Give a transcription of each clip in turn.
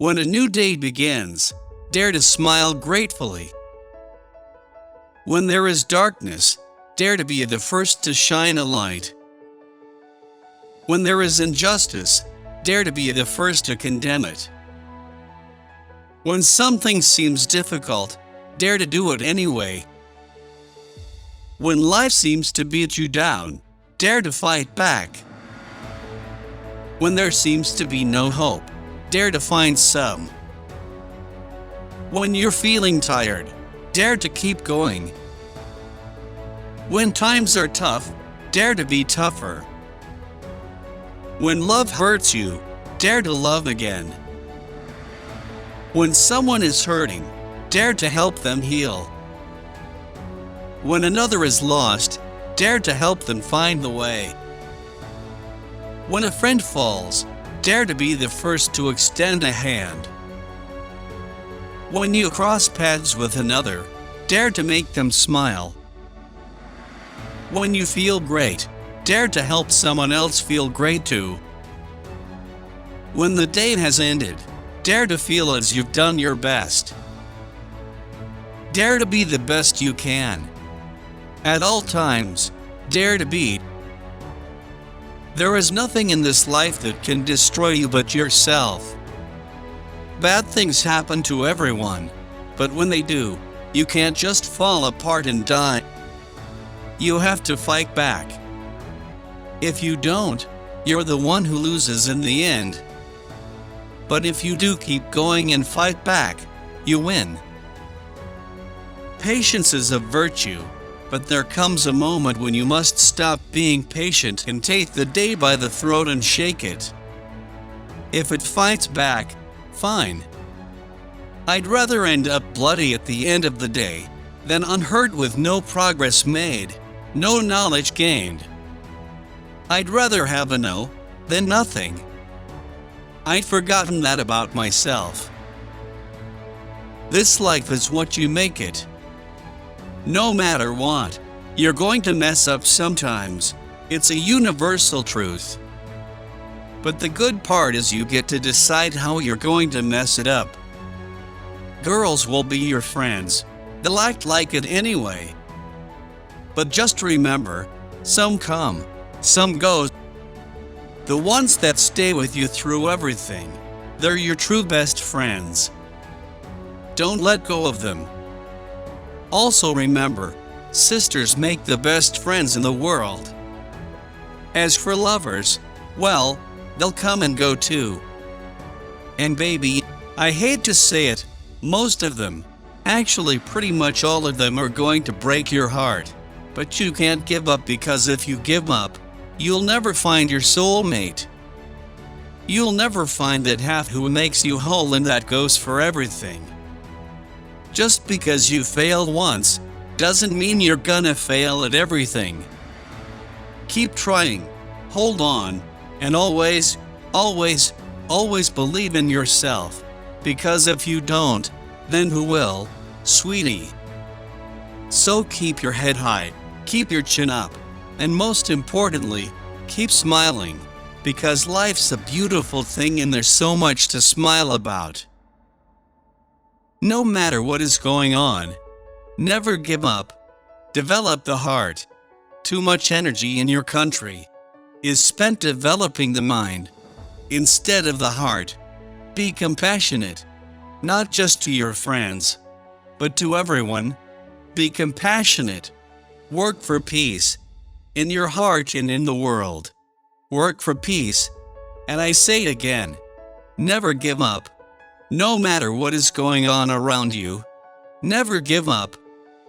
When a new day begins, dare to smile gratefully. When there is darkness, dare to be the first to shine a light. When there is injustice, dare to be the first to condemn it. When something seems difficult, dare to do it anyway. When life seems to beat you down, dare to fight back. When there seems to be no hope, dare to find some. When you're feeling tired, dare to keep going. When times are tough, dare to be tougher. When love hurts you, dare to love again. When someone is hurting, dare to help them heal. When another is lost, dare to help them find the way. When a friend falls, dare to be the first to extend a hand. When you cross paths with another, dare to make them smile. When you feel great, dare to help someone else feel great too. When the day has ended, dare to feel as you've done your best. Dare to be the best you can. At all times, dare to be. There is nothing in this life that can destroy you but yourself. Bad things happen to everyone, but when they do, you can't just fall apart and die. You have to fight back. If you don't, you're the one who loses in the end. But if you do keep going and fight back, you win. Patience is a virtue. But there comes a moment when you must stop being patient and take the day by the throat and shake it. If it fights back, fine. I'd rather end up bloody at the end of the day than unhurt with no progress made, no knowledge gained. I'd rather have a no than nothing. I'd forgotten that about myself. This life is what you make it. No matter what, you're going to mess up sometimes. It's a universal truth. But the good part is you get to decide how you're going to mess it up. Girls will be your friends. They'll act like it anyway. But just remember, some come, some go. The ones that stay with you through everything, they're your true best friends. Don't let go of them. Also remember, sisters make the best friends in the world. As for lovers, well, they'll come and go too. And baby, I hate to say it, most of them, actually pretty much all of them are going to break your heart. But you can't give up, because if you give up, you'll never find your soulmate. You'll never find that half who makes you whole, and that goes for everything. Just because you failed once doesn't mean you're gonna fail at everything. Keep trying, hold on, and always, always, always believe in yourself. Because if you don't, then who will, sweetie? So keep your head high, keep your chin up, and most importantly, keep smiling. Because life's a beautiful thing and there's so much to smile about. No matter what is going on, never give up. Develop the heart. Too much energy in your country is spent developing the mind instead of the heart. Be compassionate, not just to your friends, but to everyone. Be compassionate. Work for peace in your heart and in the world. Work for peace. And I say again, never give up. No matter what is going on around you, never give up.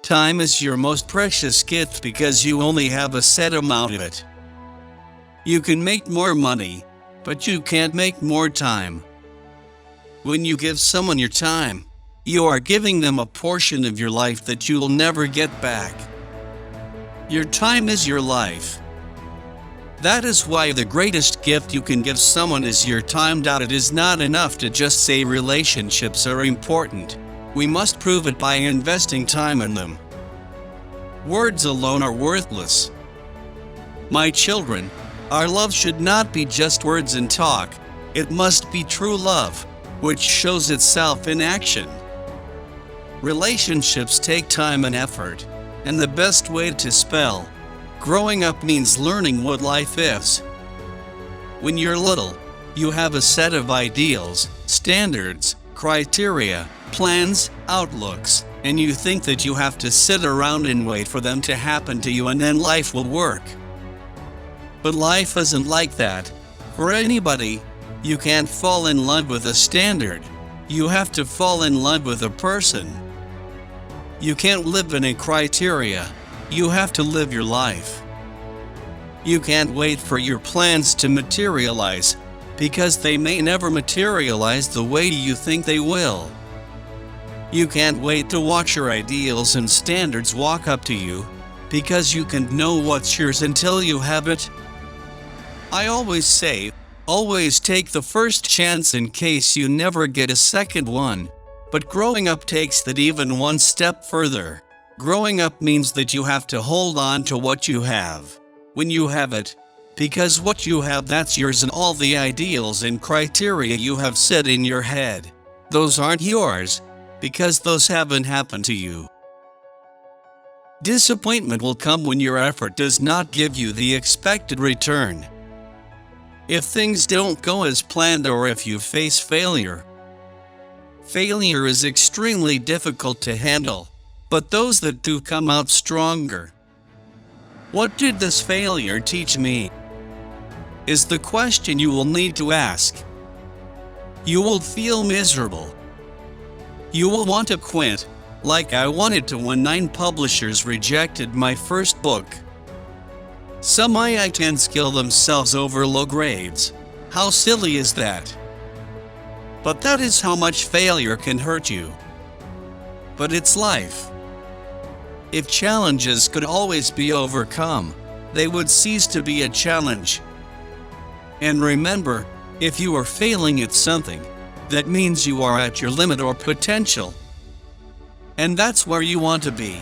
Time is your most precious gift because you only have a set amount of it. You can make more money, but you can't make more time. When you give someone your time, you are giving them a portion of your life that you'll never get back. Your time is your life. That is why the greatest gift you can give someone is your time. It is not enough to just say relationships are important. We must prove it by investing time in them. Words alone are worthless. My children, our love should not be just words and talk. It must be true love. which shows itself in action. Relationships take time and effort, and the best way to spell growing up means learning what life is. When you're little, you have a set of ideals, standards, criteria, plans, outlooks, and you think that you have to sit around and wait for them to happen to you and then life will work. But life isn't like that. For anybody, you can't fall in love with a standard. You have to fall in love with a person. You can't live in a criteria. You have to live your life. You can't wait for your plans to materialize, because they may never materialize the way you think they will. You can't wait to watch your ideals and standards walk up to you, because you can't know what's yours until you have it. I always say, always take the first chance in case you never get a second one. But growing up takes that even one step further. Growing up means that you have to hold on to what you have when you have it, because what you have, that's yours, and all the ideals and criteria you have set in your head, those aren't yours, because those haven't happened to you. Disappointment will come when your effort does not give you the expected return. If things don't go as planned, or if you face failure. Failure is extremely difficult to handle, but those that do come out stronger. What did this failure teach me? Is the question you will need to ask. You will feel miserable. You will want to quit, like I wanted to when 9 publishers rejected my first book. Some IITs kill themselves over low grades. How silly is that? But that is how much failure can hurt you. But it's life. If challenges could always be overcome, they would cease to be a challenge. And remember, if you are failing at something, that means you are at your limit or potential. And that's where you want to be.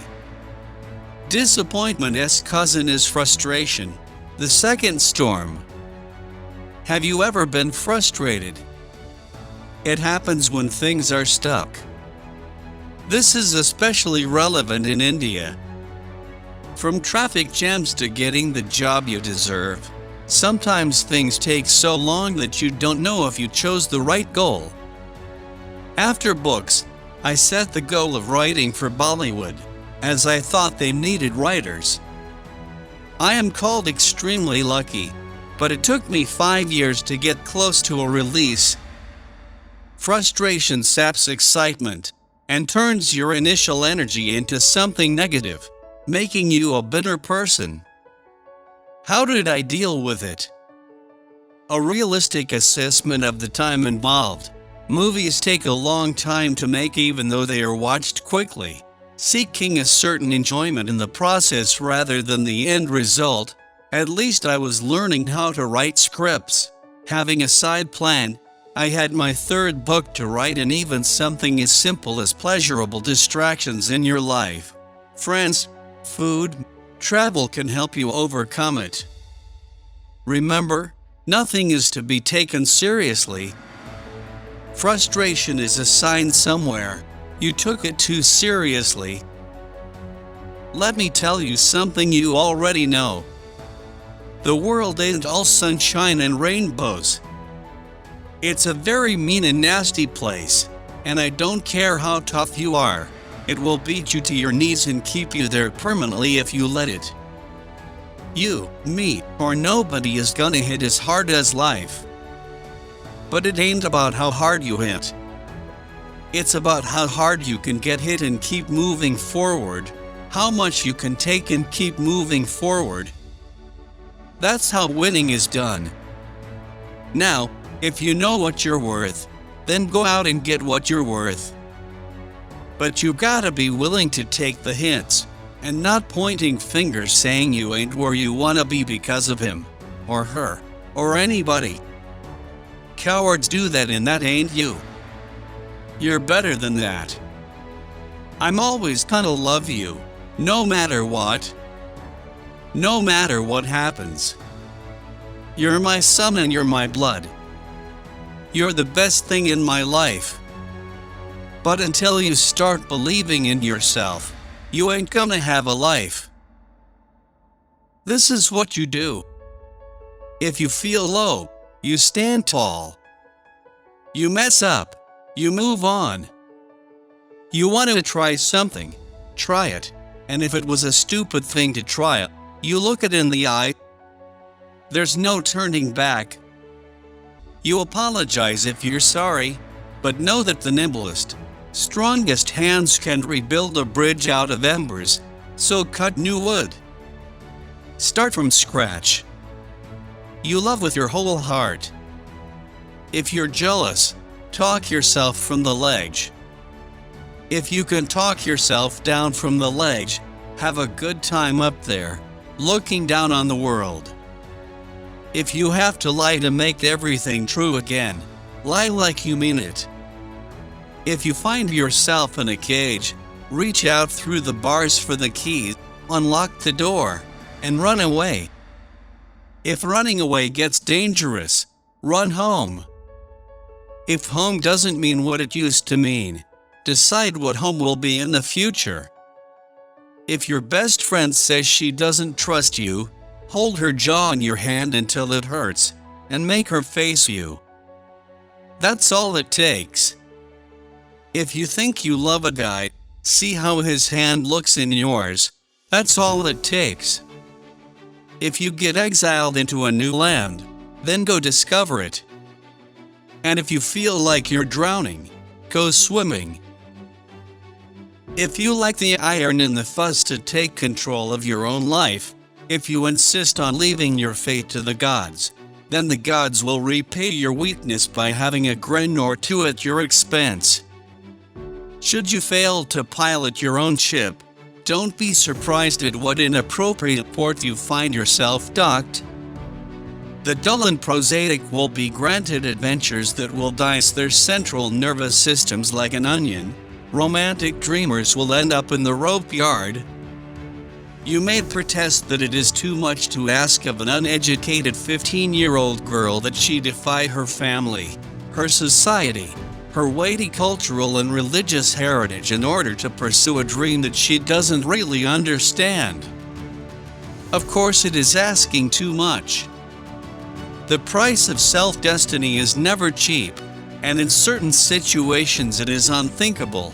Disappointment's cousin is frustration, the second storm. Have you ever been frustrated? It happens when things are stuck. This is especially relevant in India. From traffic jams to getting the job you deserve, sometimes things take so long that you don't know if you chose the right goal. After books, I set the goal of writing for Bollywood, as I thought they needed writers. I am called extremely lucky, but it took me 5 years to get close to a release. Frustration saps excitement and turns your initial energy into something negative, making you a bitter person. How did I deal with it? A realistic assessment of the time involved. Movies take a long time to make, even though they are watched quickly. Seeking a certain enjoyment in the process rather than the end result. At least I was learning how to write scripts. Having a side plan. I had my 3rd book to write, and even something as simple as pleasurable distractions in your life. Friends, food, travel can help you overcome it. Remember, nothing is to be taken seriously. Frustration is a sign somewhere you took it too seriously. Let me tell you something you already know. The world ain't all sunshine and rainbows. It's a very mean and nasty place, and I don't care how tough you are. It will beat you to your knees and keep you there permanently if you let it. You, me, or nobody is gonna hit as hard as life. But it ain't about how hard you hit. It's about how hard you can get hit and keep moving forward, how much you can take and keep moving forward. That's how winning is done. Now, if you know what you're worth, then go out and get what you're worth. But you gotta be willing to take the hits, and not pointing fingers saying you ain't where you wanna be because of him, or her, or anybody. Cowards do that, and that ain't you. You're better than that. I'm always gonna love you, no matter what. No matter what happens. You're my son and you're my blood. You're the best thing in my life. But until you start believing in yourself, you ain't gonna have a life. This is what you do. If you feel low, you stand tall. You mess up, you move on. You want to try something, try it. And if it was a stupid thing to try it, you look it in the eye. There's no turning back. You apologize if you're sorry, but know that the nimblest, strongest hands can rebuild a bridge out of embers, so cut new wood. Start from scratch. You love with your whole heart. If you're jealous, talk yourself from the ledge. If you can talk yourself down from the ledge, have a good time up there, looking down on the world. If you have to lie to make everything true again, lie like you mean it. If you find yourself in a cage, reach out through the bars for the keys, unlock the door, and run away. If running away gets dangerous, run home. If home doesn't mean what it used to mean, decide what home will be in the future. If your best friend says she doesn't trust you, hold her jaw in your hand until it hurts, and make her face you. That's all it takes. If you think you love a guy, see how his hand looks in yours. That's all it takes. If you get exiled into a new land, then go discover it. And if you feel like you're drowning, go swimming. If you like the iron and the fuss to take control of your own life, if you insist on leaving your fate to the gods, then the gods will repay your weakness by having a grin or two at your expense. Should you fail to pilot your own ship, don't be surprised at what inappropriate port you find yourself docked. The dull and prosaic will be granted adventures that will dice their central nervous systems like an onion. Romantic dreamers will end up in the rope yard. You may protest that it is too much to ask of an uneducated 15-year-old girl that she defy her family, her society, her weighty cultural and religious heritage in order to pursue a dream that she doesn't really understand. Of course, it is asking too much. The price of self-destiny is never cheap, and in certain situations it is unthinkable.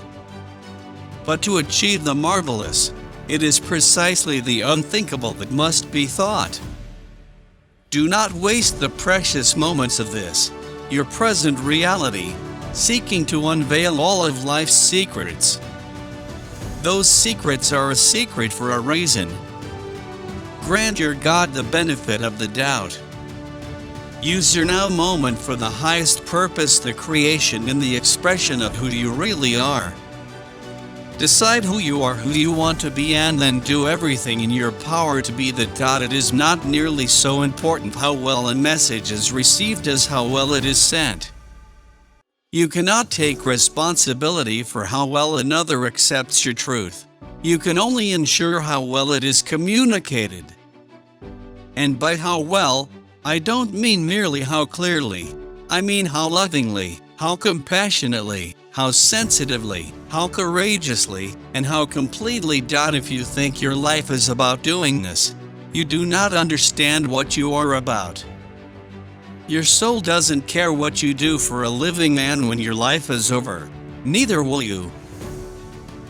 But to achieve the marvelous, it is precisely the unthinkable that must be thought. Do not waste the precious moments of this, your present reality, seeking to unveil all of life's secrets. Those secrets are a secret for a reason. Grant your God the benefit of the doubt. Use your now moment for the highest purpose, the creation and the expression of who you really are. Decide who you are, who you want to be, and then do everything in your power to be that. It is not nearly so important how well a message is received as how well it is sent. You cannot take responsibility for how well another accepts your truth. You can only ensure how well it is communicated. And by how well, I don't mean merely how clearly. I mean how lovingly, how compassionately, how sensitively, how courageously, and how completely. If you think your life is about doing this, you do not understand what you are about. Your soul doesn't care what you do for a living, and when your life is over, neither will you.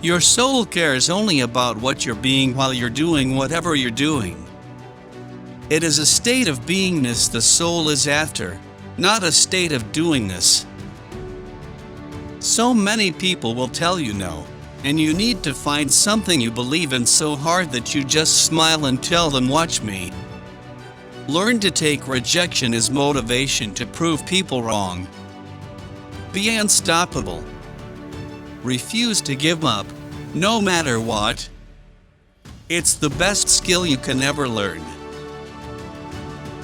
Your soul cares only about what you're being while you're doing whatever you're doing. It is a state of beingness the soul is after, not a state of doingness. So many people will tell you no, and you need to find something you believe in so hard that you just smile and tell them, "Watch me." Learn to take rejection as motivation to prove people wrong. Be unstoppable. Refuse to give up, no matter what. It's the best skill you can ever learn.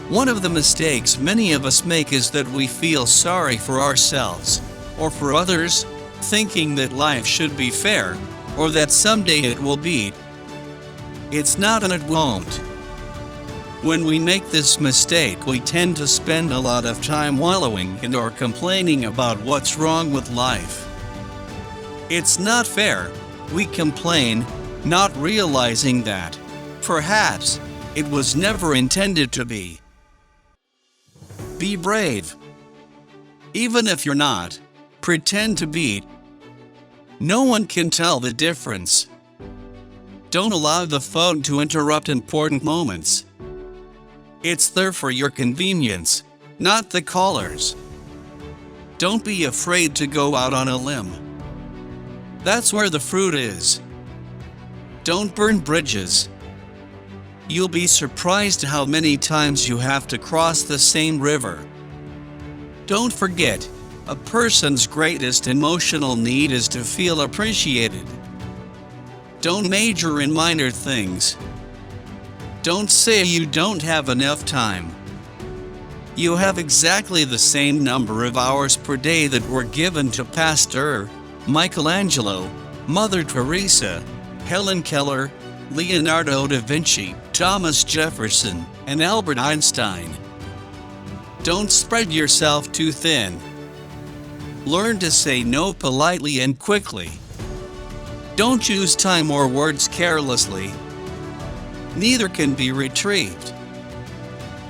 One of the mistakes many of us make is that we feel sorry for ourselves or for others, thinking that life should be fair or that someday it will be. It's not, and it won't. When we make this mistake, we tend to spend a lot of time wallowing in or complaining about what's wrong with life. It's not fair. We complain, not realizing that, perhaps, it was never intended to be. Be brave. Even if you're not, pretend to be. No one can tell the difference. Don't allow the phone to interrupt important moments. It's there for your convenience, not the caller's. Don't be afraid to go out on a limb. That's where the fruit is. Don't burn bridges. You'll be surprised how many times you have to cross the same river. Don't forget, a person's greatest emotional need is to feel appreciated. Don't major in minor things. Don't say you don't have enough time. You have exactly the same number of hours per day that were given to Pasteur, Michelangelo, Mother Teresa, Helen Keller, Leonardo da Vinci, Thomas Jefferson, and Albert Einstein. Don't spread yourself too thin. Learn to say no politely and quickly. Don't use time or words carelessly. Neither can be retrieved.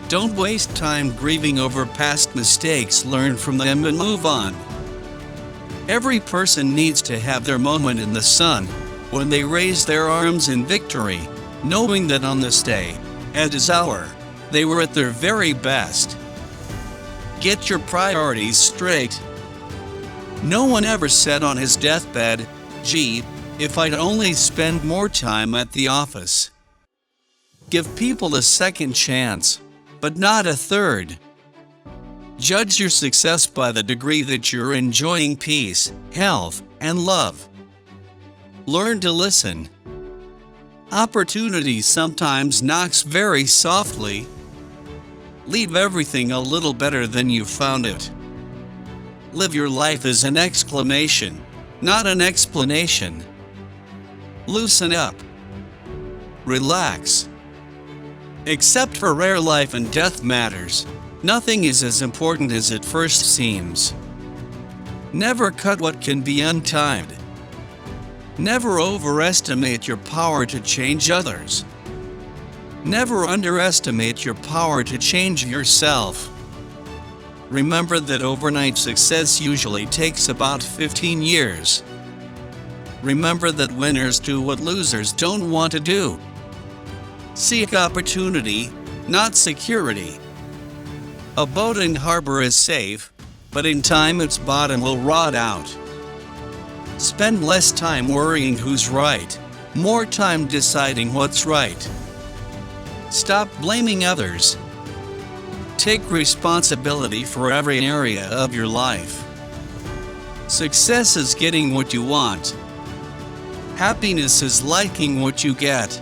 Don't waste time grieving over past mistakes. Learn from them and move on. Every person needs to have their moment in the sun, when they raise their arms in victory, knowing that on this day, at this hour, they were at their very best. Get your priorities straight. No one ever said on his deathbed, "Gee, if I'd only spend more time at the office." Give people a second chance, but not a third. Judge your success by the degree that you're enjoying peace, health, and love. Learn to listen. Opportunity sometimes knocks very softly. Leave everything a little better than you found it. Live your life as an exclamation, not an explanation. Loosen up. Relax. Except for rare life and death matters, nothing is as important as it first seems. Never cut what can be untied. Never overestimate your power to change others. Never underestimate your power to change yourself. Remember that overnight success usually takes about 15 years. Remember that winners do what losers don't want to do. Seek opportunity, not security. A boat in harbor is safe, but in time its bottom will rot out. Spend less time worrying who's right, more time deciding what's right. Stop blaming others. Take responsibility for every area of your life. Success is getting what you want. Happiness is liking what you get.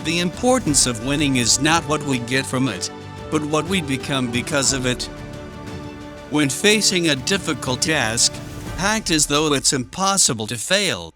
The importance of winning is not what we get from it, but what we become because of it. When facing a difficult task, act as though it's impossible to fail.